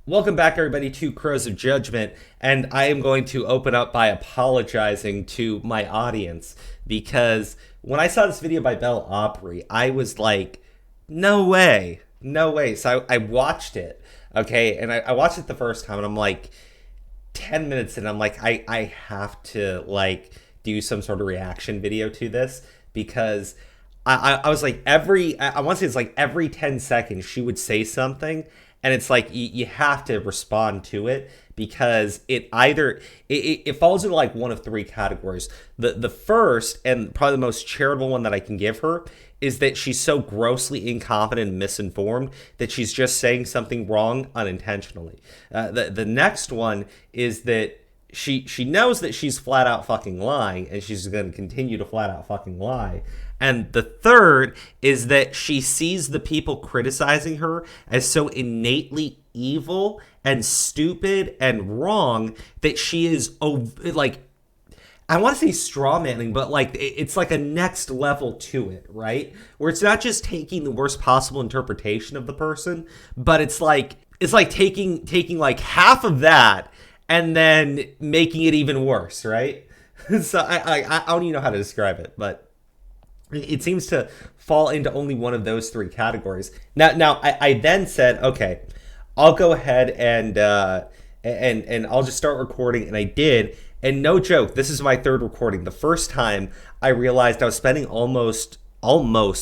Welcome back, everybody, to Crows of Judgment, and I am going to open up by apologizing to my audience because when I saw this video by Belle Opry, I was like, no way, no way. So I watched it, okay, and I watched it the first time, and I'm like, 10 minutes in, I'm like, I have to, like, do some sort of reaction video to this because I was like, I want to say it's like every 10 seconds she would say something, and it's like you have to respond to it because it falls into like one of three categories. The first and probably the most charitable one that I can give her is that she's so grossly incompetent and misinformed that she's just saying something wrong unintentionally. The next one is that she knows that she's flat out fucking lying, and she's going to continue to flat out fucking lie. And the third is that she sees the people criticizing her as so innately evil and stupid and wrong that she is, like, I want to say straw manning, but like it's like a next level to it, right? Where it's not just taking the worst possible interpretation of the person, but it's like taking like half of that and then making it even worse, right? So I don't even know how to describe it, but it seems to fall into only one of those three categories. Now I then said, okay, I'll go ahead and I'll just start recording, and I did. And no joke, this is my third recording. The first time I realized I was spending almost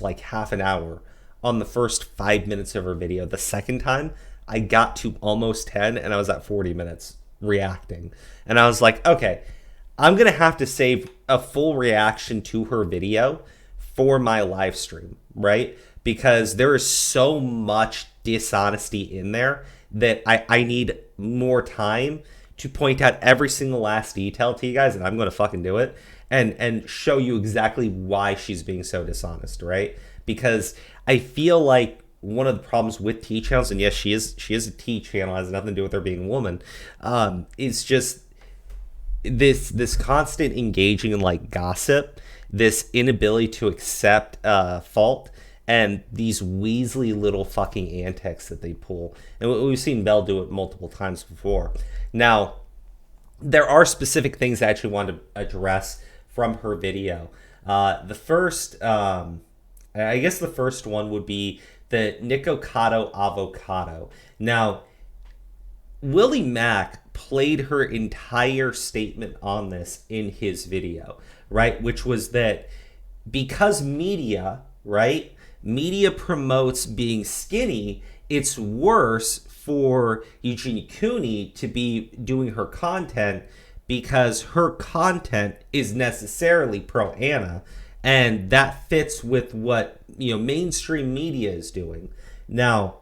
like half an hour on the first 5 minutes of her video. The second time I got to almost 10, and I was at 40 minutes reacting. And I was like, okay, I'm going to have to save a full reaction to her video for my live stream, right? Because there is so much dishonesty in there that I need more time to point out every single last detail to you guys, and I'm going to fucking do it, and show you exactly why she's being so dishonest, right? Because I feel like one of the problems with T channels, and yes, she is a T channel, has nothing to do with her being a woman, is just this constant engaging in like gossip, this inability to accept fault, and these weaselly little fucking antics that they pull. And we've seen Belle do it multiple times before. Now, there are specific things I actually want to address from her video. The first, I guess the first one would be the Nikocado avocado. Now, Willy Mac played her entire statement on this in his video, right? Which was that because media, right? Media promotes being skinny, it's worse for Eugenia Cooney to be doing her content because her content is necessarily pro-Anna, and that fits with what, you know, mainstream media is doing. Now,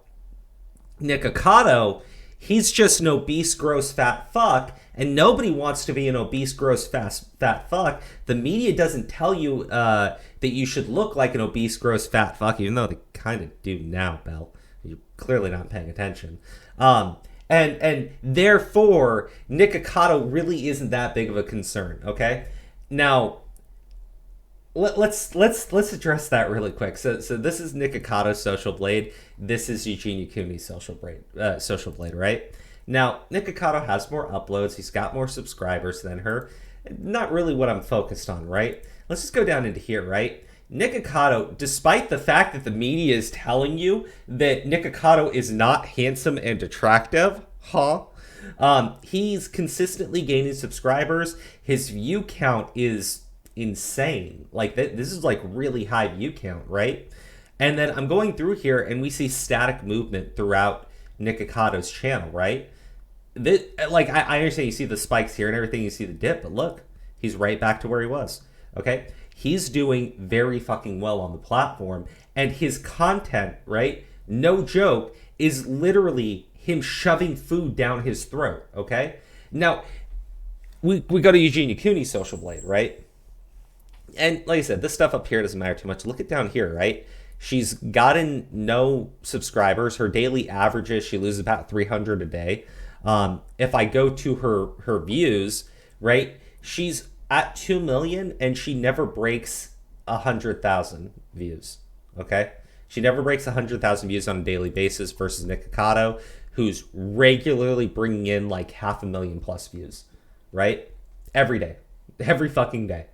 Nikocado, he's just an obese, gross, fat fuck, and nobody wants to be an obese, gross, fat fuck. The media doesn't tell you that you should look like an obese, gross, fat fuck, even though they kind of do now, Belle. You're clearly not paying attention. And therefore, Nikocado really isn't that big of a concern, okay? Now, let's address that really quick. So this is Nikocado's social blade. This is Eugenia Cooney's social blade, right? Now, Nikocado has more uploads. He's got more subscribers than her. Not really what I'm focused on, right? Let's just go down into here, right? Nikocado, despite the fact that the media is telling you that Nikocado is not handsome and attractive, he's consistently gaining subscribers. His view count is insane. Like, this is like really high view count, right? And then I'm going through here, and we see static movement throughout Nikocado's channel, right? Like, I understand you see the spikes here and everything, you see the dip, but look, he's right back to where he was, okay? He's doing very fucking well on the platform, and his content, right, no joke, is literally him shoving food down his throat, okay? Now, we go to Eugenia Cooney's social blade, right? And like I said, this stuff up here doesn't matter too much. Look at down here, right? She's gotten no subscribers. Her daily averages, she loses about 300 a day. If I go to her views, right, she's at 2 million, and she never breaks 100,000 views, okay? She never breaks 100,000 views on a daily basis versus Nikocado, who's regularly bringing in like 500,000+ views, right? Every day, every fucking day.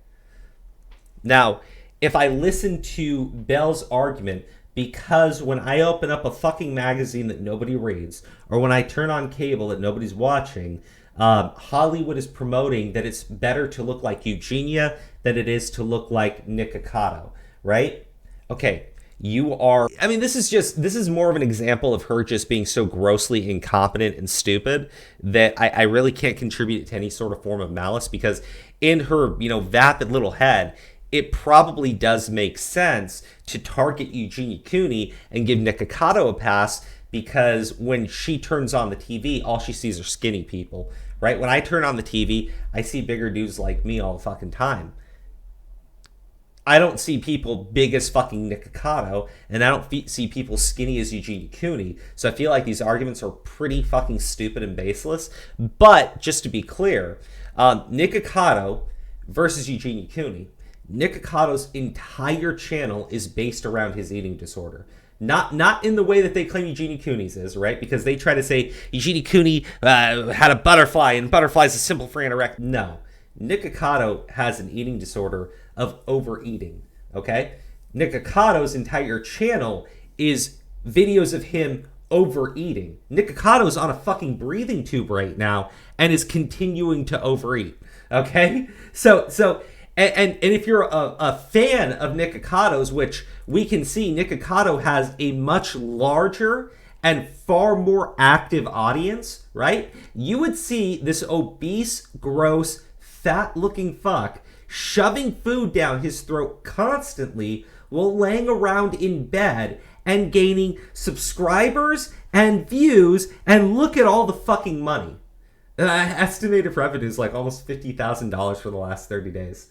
Now, if I listen to Belle's argument, because when I open up a fucking magazine that nobody reads, or when I turn on cable that nobody's watching, Hollywood is promoting that it's better to look like Eugenia than it is to look like Nikocado, right? Okay, I mean, this is more of an example of her just being so grossly incompetent and stupid that I really can't contribute to any sort of form of malice, because in her, vapid little head, it probably does make sense to target Eugenia Cooney and give Nikocado a pass, because when she turns on the TV, all she sees are skinny people, right? When I turn on the TV, I see bigger dudes like me all the fucking time. I don't see people big as fucking Nikocado, and I don't see people skinny as Eugenia Cooney. So I feel like these arguments are pretty fucking stupid and baseless. But just to be clear, Nikocado versus Eugenia Cooney, Nicocado's entire channel is based around his eating disorder. Not in the way that they claim Eugenia Cooney's is, right? Because they try to say Eugenia Cooney had a butterfly, and butterfly's a symbol for anorexia. No. Nikocado has an eating disorder of overeating, okay? Nicocado's entire channel is videos of him overeating. Nicocado's on a fucking breathing tube right now and is continuing to overeat, okay? And if you're a fan of Nicocado's, which we can see Nikocado has a much larger and far more active audience, right? You would see this obese, gross, fat-looking fuck shoving food down his throat constantly while laying around in bed and gaining subscribers and views, and look at all the fucking money. Estimated revenue is like almost $50,000 for the last 30 days.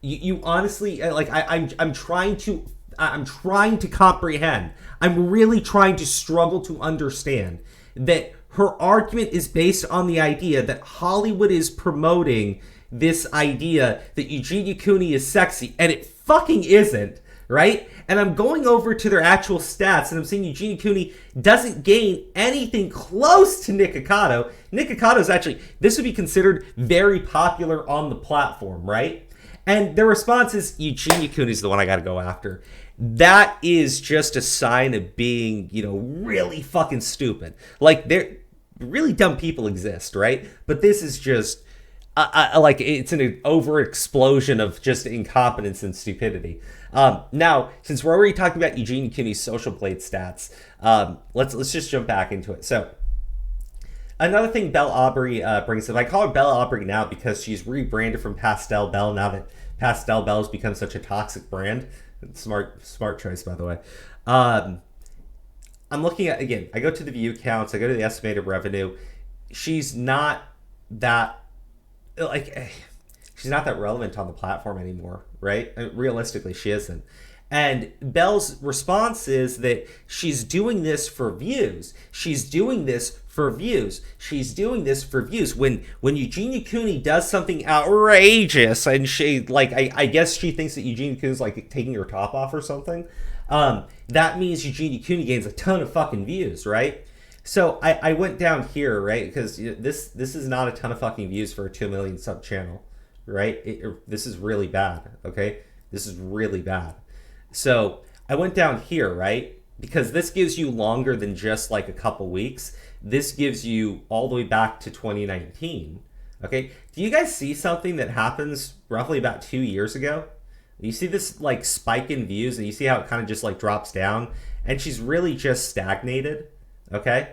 You honestly, like, I'm trying to comprehend. I'm really trying to struggle to understand that her argument is based on the idea that Hollywood is promoting this idea that Eugenia Cooney is sexy, and it fucking isn't, right? And I'm going over to their actual stats, and I'm seeing Eugenia Cooney doesn't gain anything close to Nikocado. Nicocado's actually, this would be considered very popular on the platform, right? And their response is, Eugenia Cooney's the one I gotta go after. That is just a sign of being, really fucking stupid. Like, really dumb people exist, right? But this is just, like, it's an over explosion of just incompetence and stupidity. Now, since we're already talking about Eugenia Cooney's Social Blade stats, let's just jump back into it. So, another thing Belle Aubrey brings up, I call her Belle Aubrey now because she's rebranded from Pastel Belle now that Pastel Belle has become such a toxic brand. Smart choice, by the way. I'm looking at, again, I go to the view counts, I go to the estimated revenue. She's not that, she's not that relevant on the platform anymore, right? Realistically, she isn't. And Belle's response is that she's doing this for views. She's doing this for views. She's doing this for views. When Eugenia Cooney does something outrageous, and she, like, I guess she thinks that Eugenia Cooney's like taking her top off or something, that means Eugenia Cooney gains a ton of fucking views, right? So I went down here, right? Because this is not a ton of fucking views for a 2 million sub channel, right? This is really bad, okay? This is really bad. So I went down here, right? Because this gives you longer than just like a couple weeks. This gives you all the way back to 2019. Okay. Do you guys see something that happens roughly about 2 years ago? You see this like spike in views, and you see how it kind of just like drops down, and she's really just stagnated. Okay.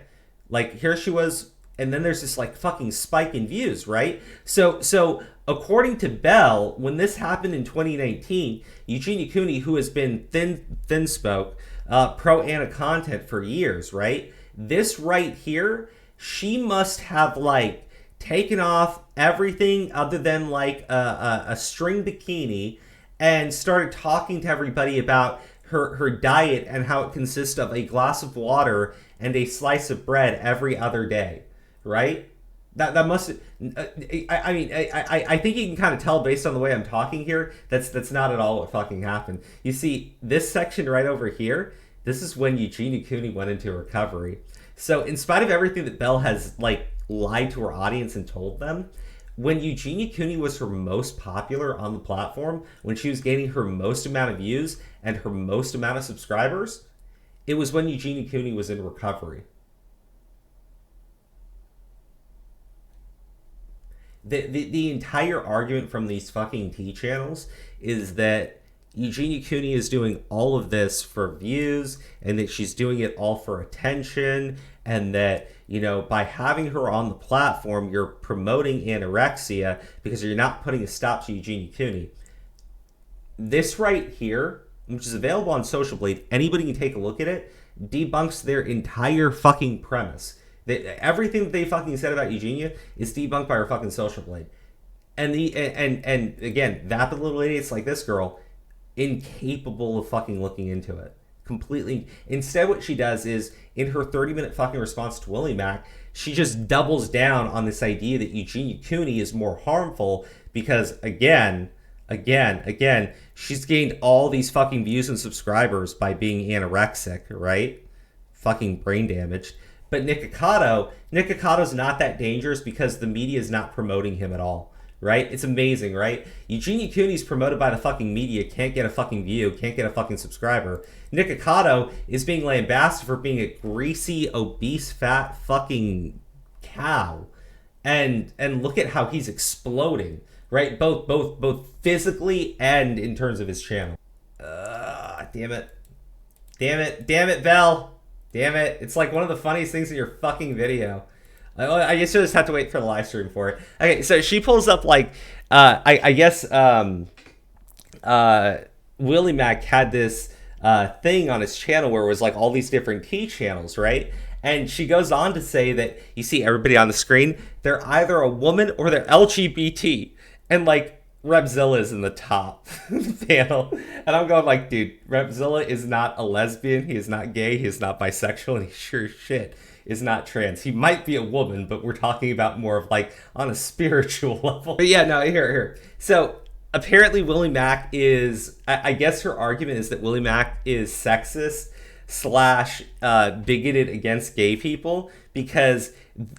Like here she was, and then there's this like fucking spike in views, right? So according to Belle, when this happened in 2019, Eugenia Cooney, who has been thinspoke, pro-ana content for years, right? This right here, she must have like taken off everything other than like a string bikini and started talking to everybody about her diet and how it consists of a glass of water and a slice of bread every other day, right? That must, I mean, I think you can kind of tell based on the way I'm talking here, that's not at all what fucking happened. You see, this section right over here, this is when Eugenia Cooney went into recovery. So in spite of everything that Belle has like lied to her audience and told them, when Eugenia Cooney was her most popular on the platform, when she was gaining her most amount of views and her most amount of subscribers, it was when Eugenia Cooney was in recovery. The entire argument from these fucking T channels is that Eugenia Cooney is doing all of this for views and that she's doing it all for attention, and that, you know, by having her on the platform, you're promoting anorexia because you're not putting a stop to Eugenia Cooney. This right here, which is available on Social Blade, anybody can take a look at it, debunks their entire fucking premise. Everything that they fucking said about Eugenia is debunked by her fucking Social Blade. And again, vapid little idiots like this girl, incapable of fucking looking into it. Completely. Instead, what she does is, in her 30-minute fucking response to Willy Mac, she just doubles down on this idea that Eugenia Cooney is more harmful because, again, she's gained all these fucking views and subscribers by being anorexic, right? Fucking brain damaged. But Nikocato's not that dangerous because the media is not promoting him at all, right? It's amazing, right? Eugenia Cooney's promoted by the fucking media, can't get a fucking view, can't get a fucking subscriber. Nicocato is being lambasted for being a greasy, obese, fat fucking cow. And look at how he's exploding, right? Both physically and in terms of his channel. Damn it, Belle. Damn it. It's like one of the funniest things in your fucking video. I guess you'll just have to wait for the live stream for it. Okay, so she pulls up like, I guess Willy Mac had this thing on his channel where it was like all these different T channels, right? And she goes on to say that, you see everybody on the screen, they're either a woman or they're LGBT. And like, Repzilla is in the top panel. And I'm going like, dude, Repzilla is not a lesbian. He is not gay. He is not bisexual. And he sure shit is not trans. He might be a woman, but we're talking about more of like on a spiritual level. But yeah, no, here. So apparently Willy Mac is, I guess her argument is that Willy Mac is sexist / bigoted against gay people because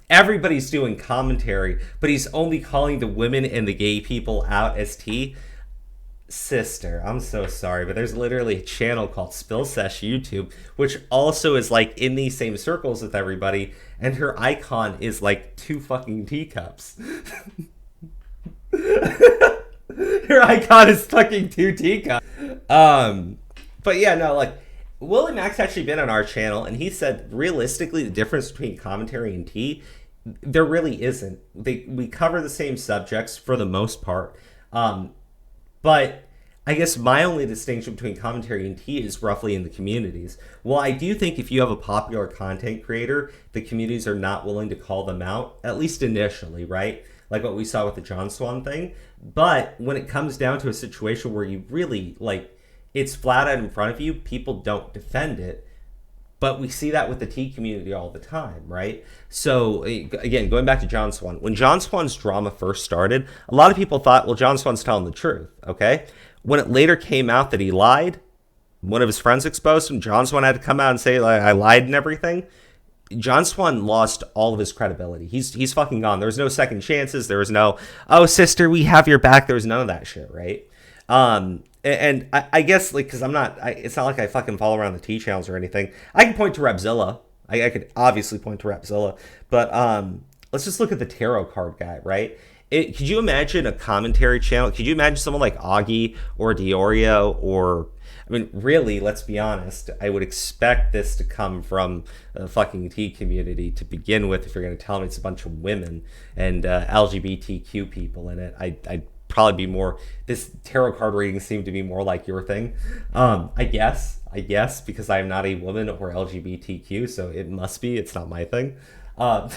everybody's doing commentary, but he's only calling the women and the gay people out as T. Sister, I'm so sorry, but there's literally a channel called Spill Sesh YouTube, which also is like in these same circles with everybody, and her icon is like 2 fucking teacups. Her icon is fucking 2 teacups. But yeah, no, like, Willy Mac's actually been on our channel, and he said, realistically, the difference between commentary and tea, there really isn't. We cover the same subjects for the most part. But I guess my only distinction between commentary and tea is roughly in the communities. Well, I do think if you have a popular content creator, the communities are not willing to call them out, at least initially, right? Like what we saw with the John Swan thing. But when it comes down to a situation where you really, like, it's flat out in front of you, people don't defend it. But we see that with the tea community all the time, right? So, again, going back to John Swan. When John Swan's drama first started, a lot of people thought, well, John Swan's telling the truth, okay? When it later came out that he lied, one of his friends exposed him, John Swan had to come out and say, like, I lied and everything. John Swan lost all of his credibility. He's fucking gone. There was no second chances. There was no, oh, sister, we have your back. There was none of that shit, right? And I guess, like, because it's not like I fucking follow around the T channels or anything. I can point to Repzilla. I could obviously point to Repzilla. But let's just look at the tarot card guy, right? Could you imagine a commentary channel? Could you imagine someone like Augie or Diorio or, I mean, really, let's be honest. I would expect this to come from the fucking T community to begin with if you're going to tell me it's a bunch of women and LGBTQ people in it. I'd probably be more, this tarot card reading seemed to be more like your thing. I guess, because I'm not a woman or LGBTQ, so it must be, it's not my thing. I'll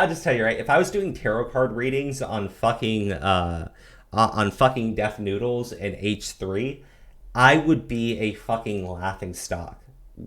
just tell you, right, if I was doing tarot card readings on fucking Deaf Noodles and H3, I would be a fucking laughing stock.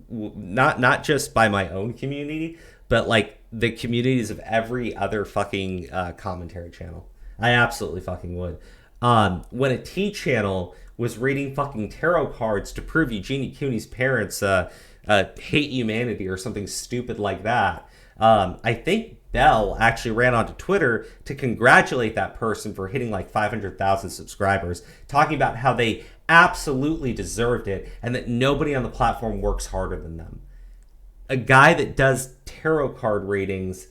Not just by my own community, but like the communities of every other fucking commentary channel. I absolutely fucking would. when a T channel was reading fucking tarot cards to prove Eugenia Cooney's parents hate humanity or something stupid like that. I think Belle actually ran onto Twitter to congratulate that person for hitting like 500,000 subscribers, talking about how they absolutely deserved it and that nobody on the platform works harder than them. A guy that does tarot card readings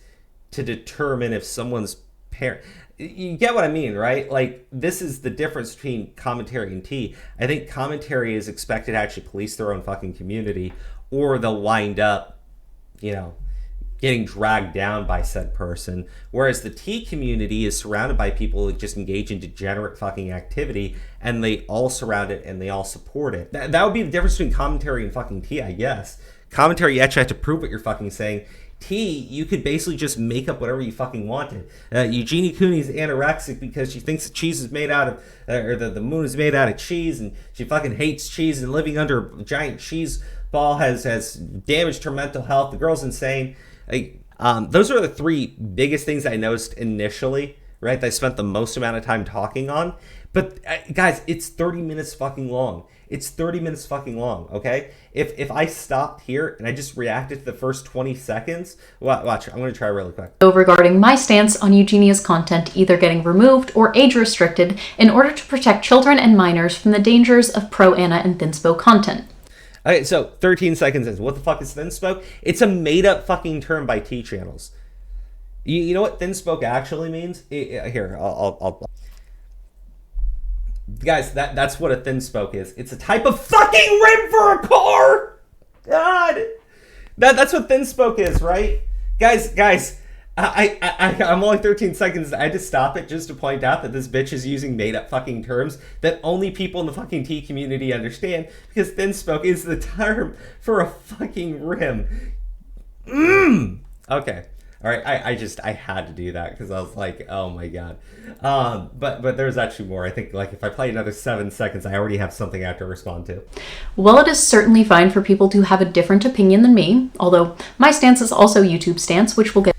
to determine if someone's parent... You get what I mean, right? Like, this is the difference between commentary and T. I think commentary is expected to actually police their own fucking community, or they'll wind up, you know, getting dragged down by said person. Whereas the T community is surrounded by people who just engage in degenerate fucking activity, and they all surround it and they all support it. That would be the difference between commentary and fucking T, I guess. Commentary, you actually have to prove what you're fucking saying. T, you could basically just make up whatever you fucking wanted. Eugenia Cooney's anorexic because she thinks the cheese is made out of, or the moon is made out of cheese, and she fucking hates cheese, and living under a giant cheese ball has damaged her mental health. The girl's insane. Those are the three biggest things I noticed initially, right? That I spent the most amount of time talking on. But guys, it's 30 minutes fucking long. It's 30 minutes fucking long, okay? If I stopped here and I just reacted to the first 20 seconds, watch, I'm going to try really quick. Regarding my stance on Eugenia's content either getting removed or age restricted in order to protect children and minors from the dangers of pro-ana and thinspo content. Okay, so 13 seconds in. What the fuck is thinspoke? It's a made-up fucking term by T channels. You know what thinspoke actually means? Here, I'll guys, that's what a thinspoke is. It's a type of fucking rim for a car! God! That's what thinspoke is, right? Guys, I'm only 13 seconds. I had to stop it just to point out that this bitch is using made-up fucking terms that only people in the fucking T community understand, because thinspoke is the term for a fucking rim. Okay. All right, I had to do that because I was like, oh my god. But there's actually more. I think like if I play another 7 seconds, I already have something I have to respond to. Well, it is certainly fine for people to have a different opinion than me, although my stance is also YouTube's stance, which we'll get.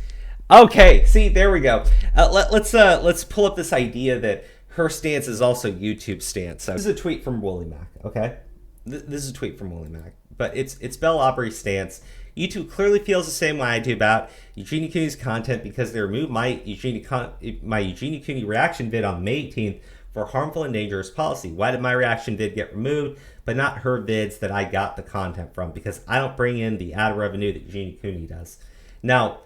Okay, see, there we go. Let's pull up this idea that her stance is also YouTube's stance. So this is a tweet from Willy Mac. Okay, this is a tweet from Willy Mac, but it's Belle Aubrey's stance. YouTube clearly feels the same way I do about Eugenia Cooney's content because they removed my Eugenia Cooney reaction vid on May 18th for harmful and dangerous policy. Why did my reaction vid get removed, but not her vids that I got the content from? Because I don't bring in the ad revenue that Eugenia Cooney does. Now,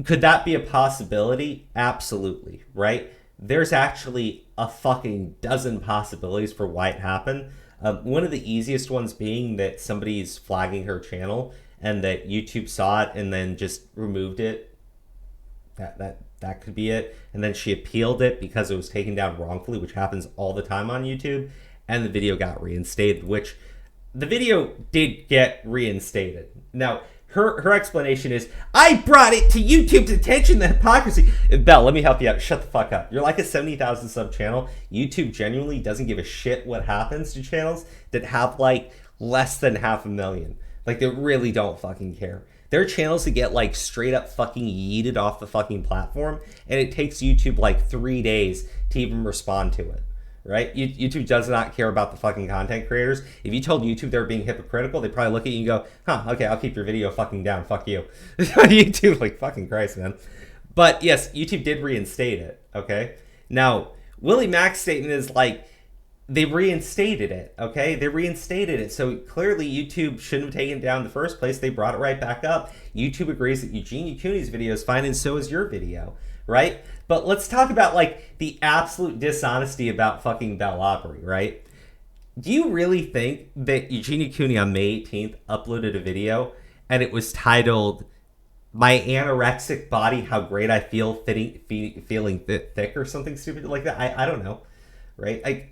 could that be a possibility? Absolutely, right? There's actually a fucking dozen possibilities for why it happened. One of the easiest ones being that somebody's flagging her channel and that YouTube saw it and then just removed it. That could be it. And then she appealed it because it was taken down wrongfully, which happens all the time on YouTube. And the video got reinstated, which the video did get reinstated. Now, her explanation is, I brought it to YouTube's attention, the hypocrisy. Belle, let me help you out. Shut the fuck up. You're like a 70,000 sub channel. YouTube genuinely doesn't give a shit what happens to channels that have like less than 500,000. Like they really don't fucking care. There are channels that get like straight up fucking yeeted off the fucking platform, and it takes YouTube like 3 days to even respond to it. Right? YouTube does not care about the fucking content creators. If you told YouTube they were being hypocritical, they'd probably look at you and go, huh, okay, I'll keep your video fucking down. Fuck you. YouTube, like, fucking Christ, man. But yes, YouTube did reinstate it, okay? Now, Willy Mac's statement is like, they reinstated it, okay? They reinstated it. So clearly YouTube shouldn't have taken it down in the first place. They brought it right back up. YouTube agrees that Eugenia Cooney's video is fine, and so is your video, right? But let's talk about like the absolute dishonesty about fucking Belle Aubrey, right? Do you really think that Eugenia Cooney on May 18th uploaded a video and it was titled "My Anorexic Body, How Great I Feel Feeling Thick" or something stupid like that? I don't know, right?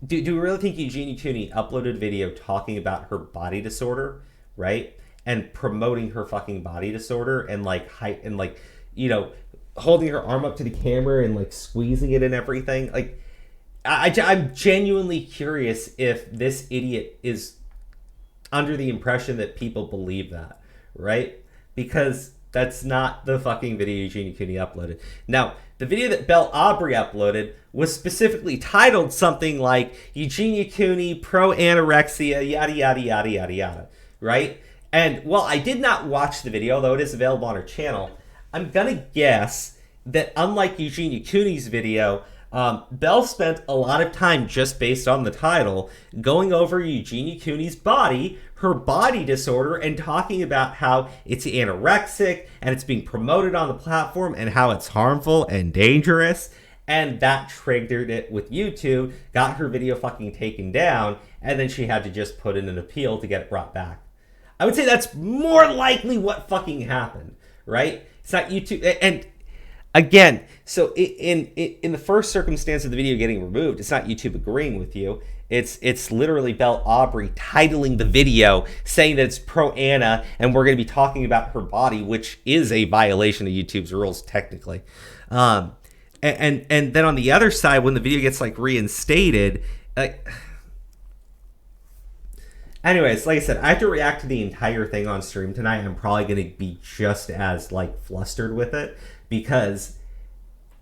Do you really think Eugenia Cooney uploaded a video talking about her body disorder, right? And promoting her fucking body disorder and like height and like, you know, holding her arm up to the camera and like squeezing it and everything? Like, I'm genuinely curious if this idiot is under the impression that people believe that, right? Because that's not the fucking video Eugenia Cooney uploaded. Now, The video that Belle Aubrey uploaded was specifically titled something like Eugenia Cooney, pro-anorexia, yada, yada, yada, yada, yada, right? And while I did not watch the video, though it is available on her channel, I'm going to guess that unlike Eugenia Cooney's video, Belle spent a lot of time, just based on the title, going over Eugenia Cooney's body, her body disorder, and talking about how it's anorexic and it's being promoted on the platform and how it's harmful and dangerous. And that triggered it with YouTube, got her video fucking taken down, and then she had to just put in an appeal to get it brought back. I would say that's more likely what fucking happened, right? It's not YouTube. And again, so in the first circumstance of the video getting removed, it's not YouTube agreeing with you. It's literally Belle Aubrey titling the video saying that it's pro-Ana and we're going to be talking about her body, which is a violation of YouTube's rules technically. And then on the other side, when the video gets like reinstated, anyways, like I said, I have to react to the entire thing on stream tonight. I'm probably going to be just as like flustered with it because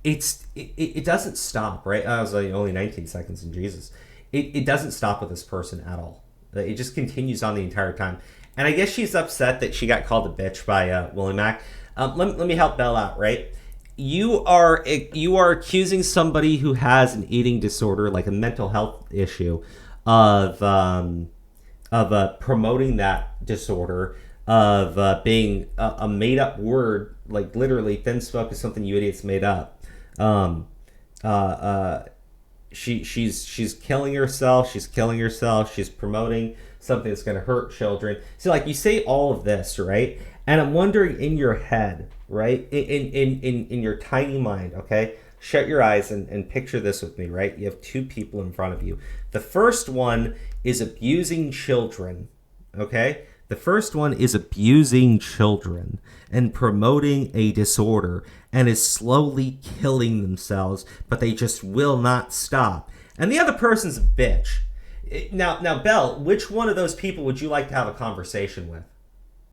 it doesn't stop, right? I was like only 19 seconds in Jesus. It doesn't stop with this person at all. It just continues on the entire time. And I guess she's upset that she got called a bitch by Willy Mac. Let me help Belle out, right? You are accusing somebody who has an eating disorder, like a mental health issue, of promoting that disorder, of being a made-up word, like literally thinspoke is something you idiots made up. She's killing herself. She's promoting something that's going to hurt children. So like you say all of this, right? And I'm wondering in your head, right? In your tiny mind, okay? Shut your eyes and picture this with me, right? You have two people in front of you. The first one is abusing children, okay? The first one is abusing children and promoting a disorder and is slowly killing themselves, but they just will not stop. And the other person's a bitch. Now, Belle, which one of those people would you like to have a conversation with?